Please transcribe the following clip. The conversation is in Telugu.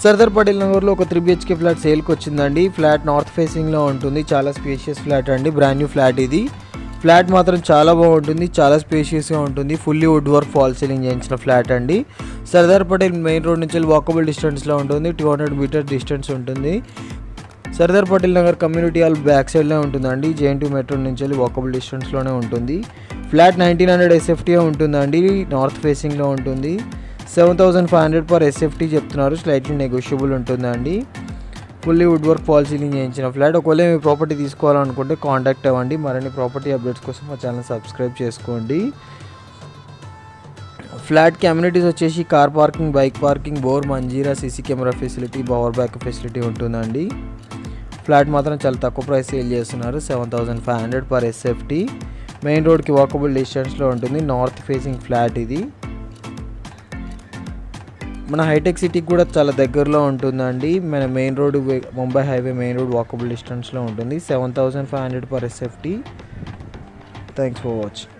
సర్దార్ పటేల్ నగర్లో ఒక 3 BHK ఫ్లాట్ సేల్కి వచ్చిందండి. ఫ్లాట్ నార్త్ ఫేసింగ్లో ఉంటుంది. చాలా స్పేషియస్ ఫ్లాట్ అండి. బ్రాండ్ న్యూ ఫ్లాట్ ఇది. ఫ్లాట్ మాత్రం చాలా బాగుంటుంది, చాలా స్పేషియస్గా ఉంటుంది. Fully wood work fall ceiling చేయించిన ఫ్లాట్ అండి. సర్దార్ పటేల్ మెయిన్ రోడ్ నుంచి వాకబుల్ డిస్టెన్స్లో ఉంటుంది. 200 మీటర్స్ డిస్టెన్స్ ఉంటుంది. Sardar Patel Nagar community hall back సైడ్లో ఉంటుందండి. JNT మెట్రో నుంచి వాకబుల్ డిస్టెన్స్లోనే ఉంటుంది. ఫ్లాట్ 1900 SFT ఉంటుందండి. నార్త్ ఫేసింగ్లో ఉంటుంది. 7500 పర్ SFT చెప్తున్నారు. స్లైట్లీ నెగోషియబుల్ ఉంటుందండి. Fully wood work fall ceiling చేయించిన ఫ్లాట్. ఒకవేళ మీ ప్రాపర్టీ తీసుకోవాలనుకుంటే కాంటాక్ట్ అవ్వండి. మరిన్ని ప్రాపర్టీ అప్డేట్స్ కోసం మా ఛానల్ సబ్స్క్రైబ్ చేసుకోండి. ఫ్లాట్కి అమ్యూనిటీస్ వచ్చేసి car parking, bike parking, bore, Manjira, CC camera facility, power back facility ఉంటుందండి. ఫ్లాట్ మాత్రం చాలా తక్కువ ప్రైస్ సేల్ చేస్తున్నారు. 7500 పర్ SFT. మెయిన్ రోడ్కి వాకబుల్ డిస్టెన్స్లో ఉంటుంది. నార్త్ ఫేసింగ్ ఫ్లాట్ ఇది. మన హైటెక్ సిటీకి కూడా చాలా దగ్గరలో ఉంటుందండి. మన main road Mumbai highway main road walkable డిస్టెన్స్లో ఉంటుంది. 7500 per SFT. Thanks for watching.